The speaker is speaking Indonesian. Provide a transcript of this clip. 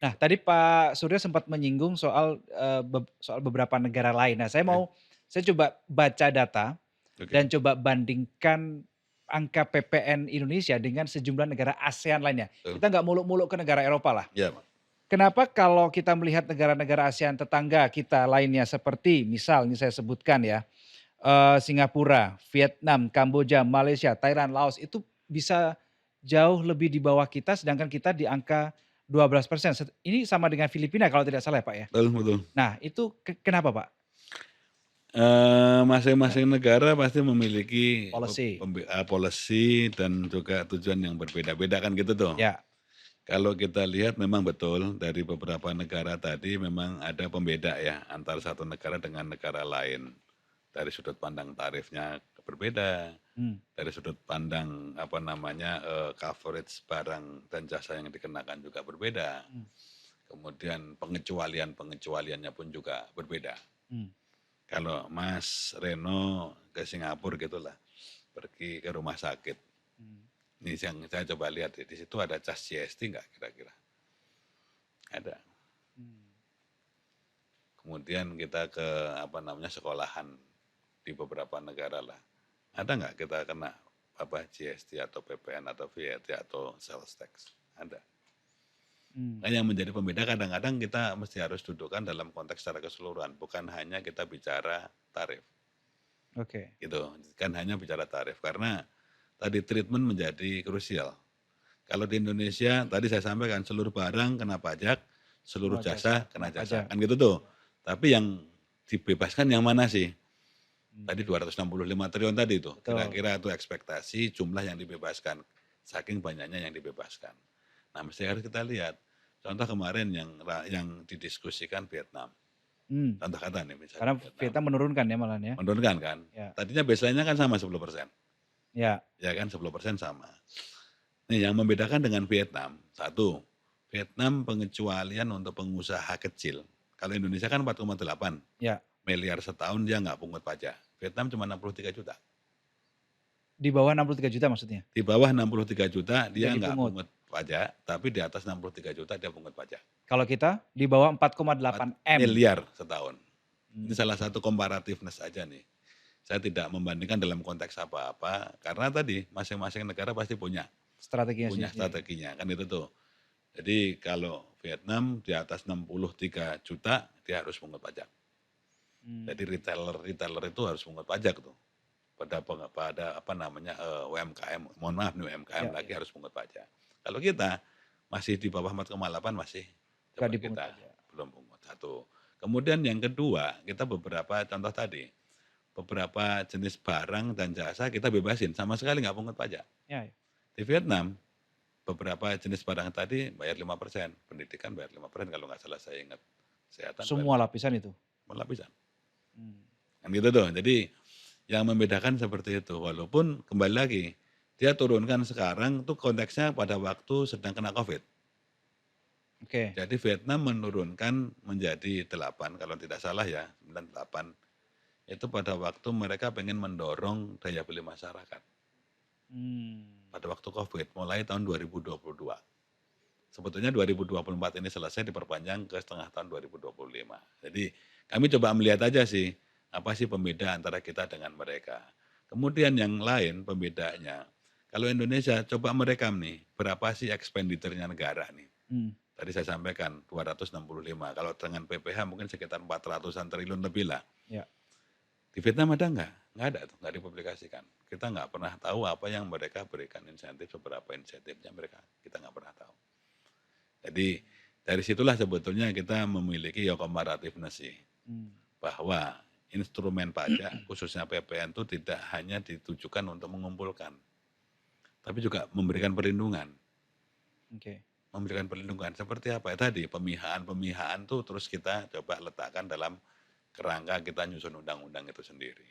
Nah, tadi Pak Surya sempat menyinggung soal, soal beberapa negara lain. Nah, Oke saya coba baca data dan oke, coba bandingkan angka PPN Indonesia dengan sejumlah negara ASEAN lainnya. betul. Kita nggak muluk-muluk ke negara Eropa lah. Iya, Pak. Kenapa kalau kita melihat negara-negara ASEAN tetangga kita lainnya seperti misal ini saya sebutkan ya, Singapura, Vietnam, Kamboja, Malaysia, Thailand, Laos itu bisa jauh lebih di bawah kita sedangkan kita di angka 12%. Ini sama dengan Filipina kalau tidak salah ya, Pak, ya? Betul betul. Nah itu kenapa, Pak? Masing-masing negara pasti memiliki Policy. policy dan juga tujuan yang berbeda-beda kan gitu tuh. Ya, Kalau kita lihat memang betul dari beberapa negara tadi memang ada pembeda ya antara satu negara dengan negara lain. Dari sudut pandang tarifnya berbeda, mmm, dari sudut pandang apa namanya, coverage barang dan jasa yang dikenakan juga berbeda. mmm, Kemudian pengecualiannya pun juga berbeda. mmm, Kalau Mas Reno ke Singapura gitulah, pergi ke rumah sakit, mmm, ini yang saya coba lihat di situ ada cas GST nggak kira-kira? Ada. mmm, Kemudian kita ke apa namanya sekolahan di beberapa negara lah. Ada nggak kita kena apa GST atau PPN atau VAT atau sales tax? Ada. mmm, Nah, yang menjadi pembeda kadang-kadang kita mesti harus dudukkan dalam konteks secara keseluruhan, bukan hanya kita bicara tarif, oke. gitu. Kan hanya bicara tarif karena tadi treatment menjadi krusial. Kalau di Indonesia tadi saya sampaikan seluruh barang kena pajak, seluruh Semua jasa jasa kena kena jasa, pajak. kan gitu tuh. Tapi yang dibebaskan yang mana sih? Mmm, Tadi 265 triliun tadi itu, betul. kira-kira itu ekspektasi jumlah yang dibebaskan, saking banyaknya yang dibebaskan. Nah, mesti harus kita lihat, contoh kemarin yang didiskusikan Vietnam, Mmm, contoh kata nih misalnya karena Vietnam, Vietnam menurunkan ya malahan ya? menurunkan kan, Ya, tadinya baseline-nya kan sama 10%, ya, ya kan 10% sama. Nih yang membedakan dengan Vietnam, satu, Vietnam pengecualian untuk pengusaha kecil, kalau Indonesia kan 4,8 ya. miliar setahun dia nggak pungut pajak, Vietnam cuma 63 juta. Di bawah 63 juta maksudnya? Di bawah 63 juta dia Tidak nggak dipungut? pungut pajak, tapi di atas 63 juta dia pungut pajak. Kalau kita di bawah Empat 4,8 M? miliar setahun. Ini Mmm, salah satu comparativeness aja nih. Saya tidak membandingkan dalam konteks apa-apa, karena tadi masing-masing negara pasti punya strateginya punya sendiri. strateginya, kan itu tuh. Jadi kalau Vietnam di atas 63 juta dia harus pungut pajak. Jadi Mmm, retailer itu harus pungut pajak tuh. Pada apa namanya, UMKM, mohon maaf nih UMKM ya, lagi ya, harus pungut pajak. Kalau kita masih di bawah 4,8 masih nggak coba dipungut kita pajak. belum pungut, satu. Kemudian yang kedua, kita beberapa contoh tadi, beberapa jenis barang dan jasa kita bebasin, sama sekali nggak pungut pajak. Ya, ya. Di Vietnam, beberapa jenis barang tadi bayar 5%, pendidikan bayar 5% kalau nggak salah saya ingat, kesehatan bayar Semua lapisan itu? 5 lapisan, Mmm, kan gitu tuh. Jadi yang membedakan seperti itu, walaupun kembali lagi, dia turunkan sekarang tuh konteksnya pada waktu sedang kena Covid. oke. Jadi Vietnam menurunkan menjadi 8 kalau tidak salah ya, 98. Itu pada waktu mereka pengen mendorong daya beli masyarakat, Mmm, pada waktu Covid, mulai tahun 2022. Sebetulnya 2024 ini selesai diperpanjang ke setengah tahun 2025. Jadi kami coba melihat aja sih, apa sih pembeda antara kita dengan mereka. Kemudian yang lain pembedanya, kalau Indonesia coba merekam nih, berapa sih expenditure-nya negara nih. mmm, Tadi saya sampaikan 265, kalau dengan PPH mungkin sekitar 400-an triliun lebih lah. ya, Di Vietnam ada nggak? Nggak ada tuh, nggak dipublikasikan. Kita nggak pernah tahu apa yang mereka berikan insentif, seberapa insentifnya mereka, kita nggak pernah tahu. Jadi dari situlah sebetulnya kita memiliki ya comparativeness sih, mmm, bahwa instrumen pajak khususnya PPN itu tidak hanya ditujukan untuk mengumpulkan, tapi juga memberikan perlindungan. oke. Memberikan perlindungan seperti apa ya tadi, pemihaan-pemihaan tuh terus kita coba letakkan dalam kerangka kita nyusun undang-undang itu sendiri.